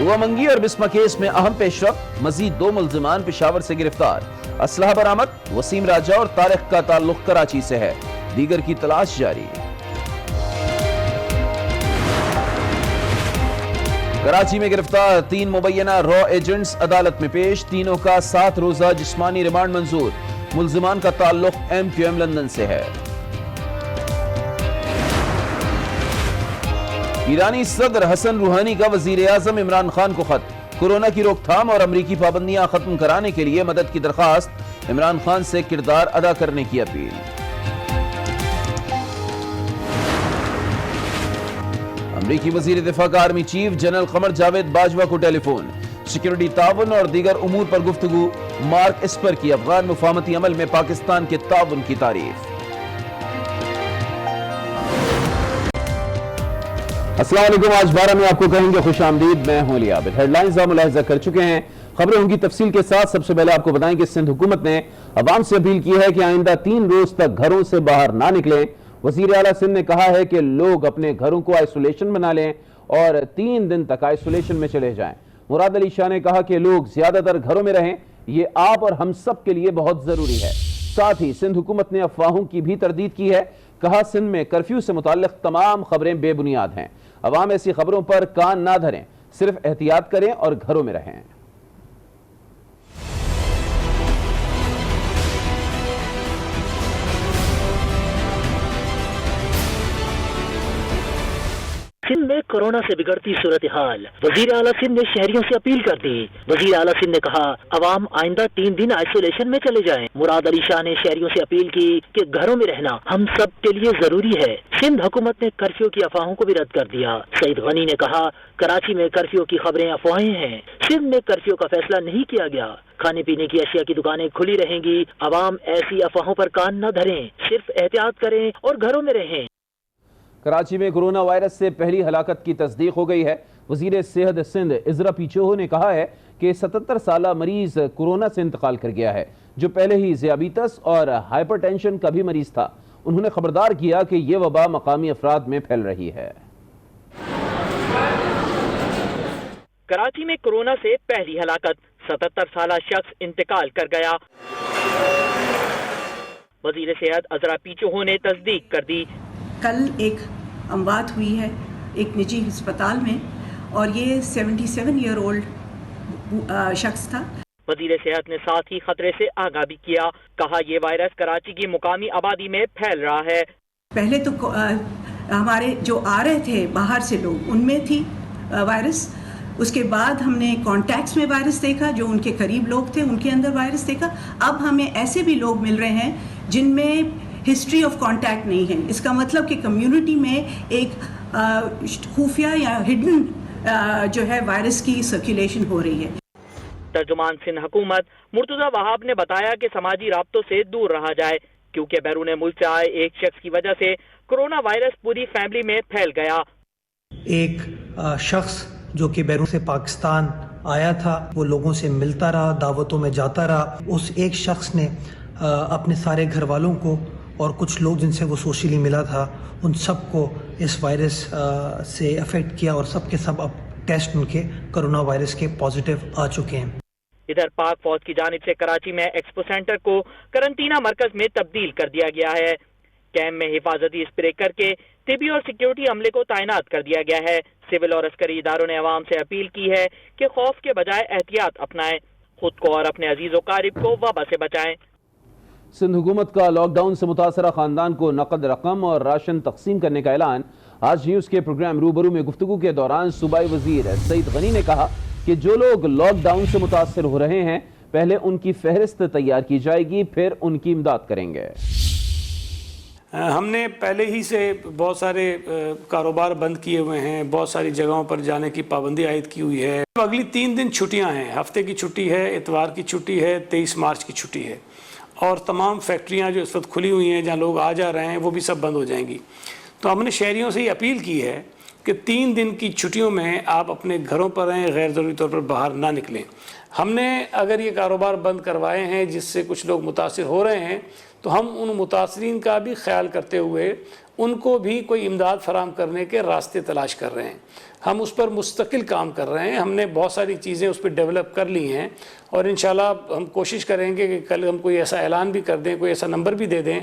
ہوا منگی اور بسمہ کیس میں اہم پیش رفت، مزید 2 ملزمان پشاور سے گرفتار، اسلحہ برآمد، وسیم راجہ اور طارق کا تعلق کراچی سے ہے، دیگر کی تلاش جاری۔ کراچی میں گرفتار 3 مبینہ را ایجنٹس عدالت میں پیش، تینوں کا 7 روزہ جسمانی ریمانڈ منظور، ملزمان کا تعلق MQM لندن سے ہے۔ ایرانی صدر حسن روحانی کا وزیر اعظم عمران خان کو خط، کورونا کی روک تھام اور امریکی پابندیاں ختم کرانے کے لیے مدد کی درخواست، عمران خان سے کردار ادا کرنے کی اپیل۔ امریکی وزیر دفاع کا army chief general Qamar Javed Bajwa کو ٹیلی فون، سیکیورٹی تعاون اور دیگر امور پر گفتگو، مارک اسپر کی افغان مفاہمتی عمل میں پاکستان کے تعاون کی تعریف۔ السلام علیکم، آج 12 میں آپ کو کہیں گے خوش آمدید، میں ہوں علی عابد۔ ہیڈ لائنز آپ ملاحظہ کر چکے ہیں، خبریں ہوں گی تفصیل کے ساتھ۔ سب سے پہلے آپ کو بتائیں کہ سندھ حکومت نے عوام سے اپیل کی ہے کہ آئندہ 3 روز تک گھروں سے باہر نہ نکلیں۔ وزیر اعلیٰ سندھ نے کہا ہے کہ لوگ اپنے گھروں کو آئسولیشن بنا لیں اور 3 دن تک آئسولیشن میں چلے جائیں۔ مراد علی شاہ نے کہا کہ لوگ زیادہ تر گھروں میں رہیں، یہ آپ اور ہم سب کے لیے بہت ضروری ہے۔ ساتھ ہی سندھ حکومت نے افواہوں کی بھی تردید کی ہے، کہا سندھ میں کرفیو سے متعلق تمام خبریں بے بنیاد ہیں، عوام ایسی خبروں پر کان نہ دھریں، صرف احتیاط کریں اور گھروں میں رہیں۔ سندھ میں کورونا سے بگڑتی صورتحال، وزیر اعلیٰ سندھ نے شہریوں سے اپیل کر دی۔ وزیر اعلیٰ سندھ نے کہا عوام آئندہ 3 دن آئسولیشن میں چلے جائیں۔ مراد علی شاہ نے شہریوں سے اپیل کی کہ گھروں میں رہنا ہم سب کے لیے ضروری ہے۔ سندھ حکومت نے کرفیو کی افواہوں کو بھی رد کر دیا۔ سعید غنی نے کہا کراچی میں کرفیو کی خبریں افواہیں ہیں، سندھ میں کرفیو کا فیصلہ نہیں کیا گیا، کھانے پینے کی اشیاء کی دکانیں کھلی رہیں گی، عوام ایسی افواہوں پر کان نہ دھریں، صرف احتیاط کریں اور گھروں میں رہیں۔ کراچی میں کرونا وائرس سے پہلی ہلاکت کی تصدیق ہو گئی ہے۔ وزیر صحت سندھ عزرا پیچوہو نے کہا ہے کہ 77 سالہ مریض کورونا سے انتقال کر گیا ہے، جو پہلے ہی ذیابیطس اور ہائپر ٹینشن کا بھی مریض تھا۔ انہوں نے خبردار کیا کہ یہ وبا مقامی افراد میں پھیل رہی ہے۔ کراچی میں کورونا سے پہلی ہلاکت، 77 سالہ شخص انتقال کر گیا۔ وزیر صحت عزرا پیچوہو نے تصدیق کر دی۔ کل ایک اموات ہوئی ہے ایک نجی ہسپتال میں، اور یہ 77 ایئر اولڈ شخص تھا۔ وزیر صحت نے ساتھ ہی خطرے سے آگاہ بھی کیا، کہا یہ وائرس کراچی کی مقامی آبادی میں پھیل رہا ہے۔ پہلے تو ہمارے جو آ رہے تھے باہر سے لوگ، ان میں تھی وائرس، اس کے بعد ہم نے کانٹیکٹس میں وائرس دیکھا، جو ان کے قریب لوگ تھے ان کے اندر وائرس دیکھا۔ اب ہمیں ایسے بھی لوگ مل رہے ہیں جن میں ہسٹری آف کانٹیکٹ نہیں ہے۔ اس کا مطلب کہ کمیونٹی میں ایک خفیہ یا ہڈن جو ہے وائرس کی سرکولیشن ہو رہی ہے۔ ترجمان سندھ حکومت مرتضی وہاب نے بتایا کہ سماجی رابطوں سے دور رہا جائے، کیونکہ بیرون ملک سے آئے ایک شخص کی وجہ سے کورونا وائرس پوری فیملی میں پھیل گیا۔ ایک شخص جو کہ بیرون سے پاکستان آیا تھا، وہ لوگوں سے ملتا رہا، دعوتوں میں جاتا رہا۔ اس ایک شخص نے اپنے سارے گھر والوں کو اور کچھ لوگ جن سے وہ سوشلی ملا تھا، ان سب کو اس وائرس سے افیکٹ کیا، اور سب کے سب اب ٹیسٹ ان کے کرونا وائرس کے پازیٹیو آ چکے ہیں۔ ادھر پاک فوج کی جانب سے کراچی میں ایکسپو سینٹر کو قرنطینہ مرکز میں تبدیل کر دیا گیا ہے۔ کیمپ میں حفاظتی اسپرے کر کے طبی اور سیکیورٹی عملے کو تعینات کر دیا گیا ہے۔ سول اور عسکری اداروں نے عوام سے اپیل کی ہے کہ خوف کے بجائے احتیاط اپنائیں، خود کو اور اپنے عزیز و قارب کو وبا سے بچائیں۔ سندھ حکومت کا لاک ڈاؤن سے متاثرہ خاندان کو نقد رقم اور راشن تقسیم کرنے کا اعلان۔ آج نیوز کے پروگرام روبرو میں گفتگو کے دوران صوبائی وزیر سعید غنی نے کہا کہ جو لوگ لاک ڈاؤن سے متاثر ہو رہے ہیں، پہلے ان کی فہرست تیار کی جائے گی، پھر ان کی امداد کریں گے۔ ہم نے پہلے ہی سے بہت سارے کاروبار بند کیے ہوئے ہیں، بہت ساری جگہوں پر جانے کی پابندی عائد کی ہوئی ہے۔ اگلی 3 دن چھٹیاں ہیں، ہفتے کی چھٹی ہے، اتوار کی چھٹی ہے، 23 مارچ کی چھٹی ہے، اور تمام فیکٹریاں جو اس وقت کھلی ہوئی ہیں جہاں لوگ آ جا رہے ہیں وہ بھی سب بند ہو جائیں گی۔ تو ہم نے شہریوں سے یہ اپیل کی ہے کہ 3 دن کی چھٹیوں میں آپ اپنے گھروں پر رہیں، غیر ضروری طور پر باہر نہ نکلیں۔ ہم نے اگر یہ کاروبار بند کروائے ہیں جس سے کچھ لوگ متاثر ہو رہے ہیں، تو ہم ان متاثرین کا بھی خیال کرتے ہوئے ان کو بھی کوئی امداد فراہم کرنے کے راستے تلاش کر رہے ہیں. ہم اس پر مستقل کام کر رہے ہیں. ہم نے بہت ساری چیزیں اس پہ ڈیولپ کر لی ہیں اور انشاءاللہ ہم کوشش کریں گے کہ کل ہم کوئی ایسا اعلان بھی کر دیں, کوئی ایسا نمبر بھی دے دیں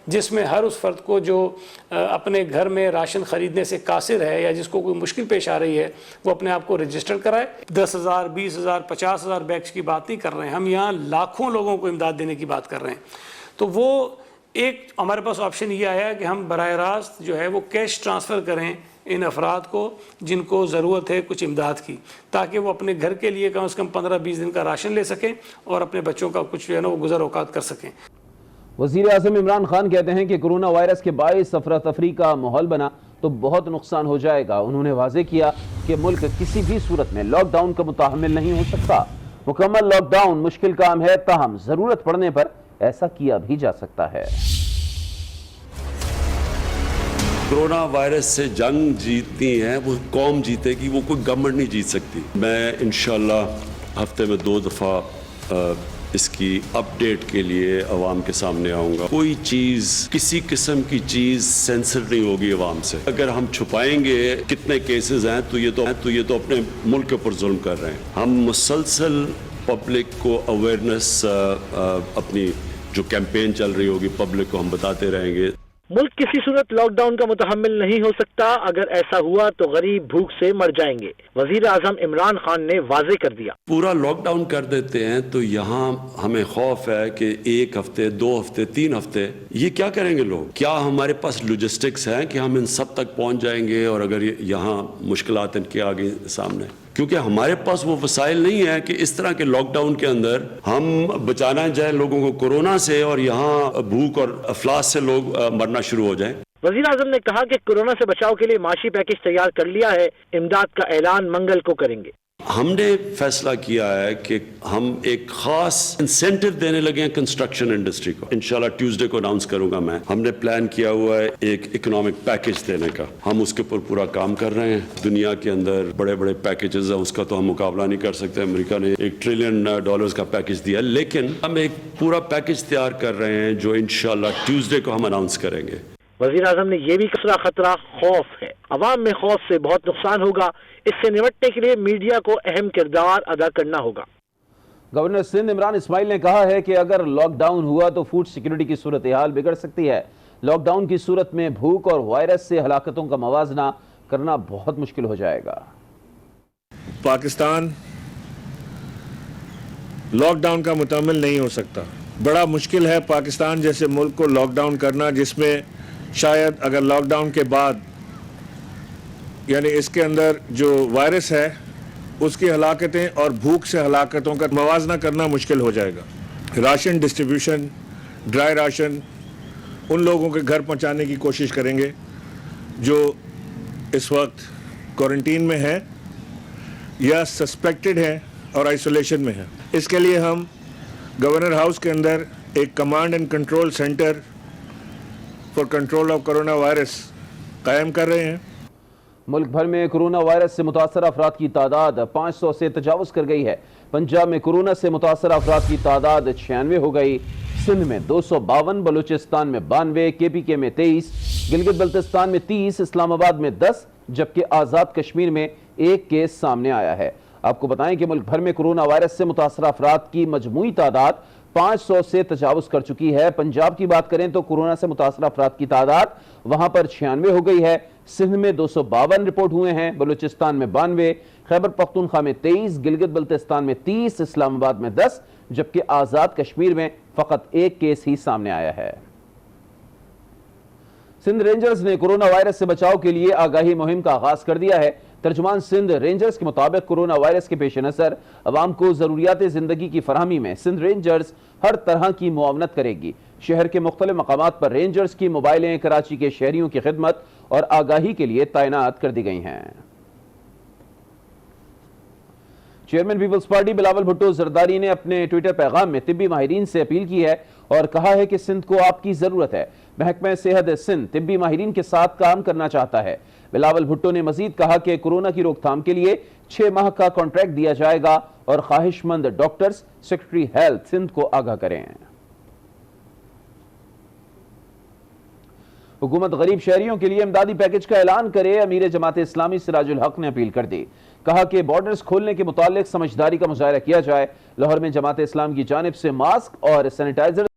جس میں ہر اس فرد کو جو اپنے گھر میں راشن خریدنے سے قاصر ہے یا جس کو کوئی مشکل پیش آ رہی ہے وہ اپنے آپ کو رجسٹر کرائے. 10,000 20,000 50,000 بیگس کی بات نہیں کر رہے ہیں, ہم یہاں لاکھوں لوگوں کو امداد دینے کی بات کر رہے ہیں. تو وہ ایک ہمارے پاس آپشن یہ آیا کہ ہم براہ راست جو ہے وہ کیش ٹرانسفر کریں ان افراد کو جن کو ضرورت ہے کچھ امداد کی, تاکہ وہ اپنے گھر کے لیے کم از کم 15-20 دن کا راشن لے سکیں اور اپنے بچوں کا کچھ جو ہے نا وہ گزر اوقات کر سکیں. وزیر اعظم عمران خان کہتے ہیں کہ کرونا وائرس کے باعث افراتفری کا ماحول بنا تو بہت نقصان ہو جائے گا. انہوں نے واضح کیا کہ ملک کسی بھی صورت میں لاک ڈاؤن کا متحمل نہیں ہو سکتا. مکمل لاک ڈاؤن مشکل کام ہے, تاہم ضرورت پڑنے پر ایسا کیا بھی جا سکتا ہے. کرونا وائرس سے جنگ جیتنی ہے وہ قوم جیتے گی, وہ کوئی گورنمنٹ نہیں جیت سکتی. میں انشاءاللہ ہفتے میں 2 دفعہ اس کی اپڈیٹ کے لیے عوام کے سامنے آؤں گا. کوئی چیز, کسی قسم کی چیز سینسر نہیں ہوگی عوام سے. اگر ہم چھپائیں گے کتنے کیسز ہیں تو یہ تو اپنے ملک کے اوپر ظلم کر رہے ہیں. ہم مسلسل پبلک کو اویئرنیس اپنی جو کیمپین چل رہی ہوگی پبلک کو ہم بتاتے رہیں گے. ملک کسی صورت لاک ڈاؤن کا متحمل نہیں ہو سکتا. اگر ایسا ہوا تو غریب بھوک سے مر جائیں گے. وزیر اعظم عمران خان نے واضح کر دیا. پورا لاک ڈاؤن کر دیتے ہیں تو یہاں ہمیں خوف ہے کہ 1 ہفتے 2 ہفتے 3 ہفتے یہ کیا کریں گے لوگ. کیا ہمارے پاس لاجسٹکس ہیں کہ ہم ان سب تک پہنچ جائیں گے؟ اور اگر یہاں مشکلات ان کے آگے سامنے, کیونکہ ہمارے پاس وہ وسائل نہیں ہے کہ اس طرح کے لاک ڈاؤن کے اندر ہم بچانا جائیں لوگوں کو کورونا سے اور یہاں بھوک اور افلاس سے لوگ مرنا شروع ہو جائیں. وزیر اعظم نے کہا کہ کورونا سے بچاؤ کے لیے معاشی پیکج تیار کر لیا ہے. امداد کا اعلان منگل کو کریں گے. ہم نے فیصلہ کیا ہے کہ ہم ایک خاص انسینٹیو دینے لگے ہیں کنسٹرکشن انڈسٹری کو. انشاءاللہ ٹیوزڈے کو اناؤنس کروں گا میں. ہم نے پلان کیا ہوا ہے ایک اکنامک پیکج دینے کا. ہم اس کے اوپر پورا کام کر رہے ہیں. دنیا کے اندر بڑے بڑے پیکیجز ہیں, اس کا تو ہم مقابلہ نہیں کر سکتے. امریکہ نے $1 ٹریلین کا پیکج دیا, لیکن ہم ایک پورا پیکج تیار کر رہے ہیں جو انشاءاللہ ٹیوزڈے کو ہم اناؤنس کریں گے. وزیر اعظم نے یہ بھی کسرا خطرہ خوف ہے. عوام میں خوف سے بہت نقصان ہوگا. اس سے نمٹنے کے لیے میڈیا کو اہم کردار ادا کرنا ہوگا. گورنر سندھ عمران اسماعیل نے کہا ہے کہ اگر لاک ڈاؤن ہوا تو فوڈ سیکیورٹی کی صورتحال بگڑ سکتی ہے. لاک ڈاؤن کی صورت میں بھوک اور وائرس سے ہلاکتوں کا موازنہ کرنا بہت مشکل ہو جائے گا. پاکستان لاک ڈاؤن کا متحمل نہیں ہو سکتا. بڑا مشکل ہے پاکستان جیسے ملک کو لاک ڈاؤن کرنا, جس میں شاید اگر لاک ڈاؤن کے بعد یعنی اس کے اندر جو وائرس ہے اس کی ہلاکتیں اور بھوک سے ہلاکتوں کا موازنہ کرنا مشکل ہو جائے گا. راشن ڈسٹریبیوشن, ڈرائی راشن ان لوگوں کے گھر پہنچانے کی کوشش کریں گے جو اس وقت کوارنٹین میں ہیں یا سسپیکٹڈ ہیں اور آئسولیشن میں ہیں. اس کے لیے ہم گورنر ہاؤس کے اندر ایک command and control centre for control of corona virus قائم کر رہے ہیں. ملک بھر میں کرونا وائرس سے متاثرہ افراد کی تعداد 500 سے تجاوز کر گئی ہے. پنجاب میں کورونا سے متاثرہ افراد کی تعداد 96 ہو گئی. سندھ میں 252, بلوچستان میں 92, KPK میں 23, گلگت بلتستان میں 30, اسلام آباد میں 10, جبکہ آزاد کشمیر میں 1 کیس سامنے آیا ہے. آپ کو بتائیں کہ ملک بھر میں کرونا وائرس سے متاثرہ افراد کی مجموعی تعداد 500 سے تجاوز کر چکی ہے. پنجاب کی بات کریں تو کورونا سے متاثرہ افراد کی تعداد وہاں پر 96 ہو گئی ہے. سندھ میں 252 رپورٹ ہوئے ہیں, بلوچستان میں 92, خیبر پختونخوا میں 23, گلگت بلتستان میں 30, اسلام آباد میں 10, جبکہ آزاد کشمیر میں فقط 1 کیس ہی سامنے آیا ہے. سندھ رینجرز نے کورونا وائرس سے بچاؤ کے لیے آگاہی مہم کا آغاز کر دیا ہے. ترجمان سندھ رینجرز کے مطابق کورونا وائرس کے پیش نظر عوام کو ضروریات زندگی کی فراہمی میں سندھ رینجرز ہر طرح کی معاونت کرے گی. شہر کے مختلف مقامات پر رینجرز کی موبائلیں کراچی کے شہریوں کی خدمت اور آگاہی کے لیے تعینات کر دی گئی ہیں. Chairman peoples party Bilawal Bhutto Zardari نے اپنے ٹویٹر پیغام میں طبی ماہرین سے اپیل کی ہے اور کہا ہے کہ سندھ کو آپ کی ضرورت ہے. محکمہ صحت سندھ طبی ماہرین کے ساتھ کام کرنا چاہتا ہے. بلاول بھٹو نے مزید کہا کہ کورونا کی روک تھام کے لیے 6 ماہ کا کانٹریکٹ دیا جائے گا اور خواہش مند ڈاکٹرز سیکرٹری ہیلتھ سندھ کو آگاہ کریں. حکومت غریب شہریوں کے لیے امدادی پیکج کا اعلان کرے. امیر جماعت اسلامی سراج الحق نے اپیل کر دی. کہا کہ بارڈرز کھولنے کے متعلق سمجھداری کا مظاہرہ کیا جائے. لاہور میں جماعت اسلام کی جانب سے ماسک اور سینیٹائزر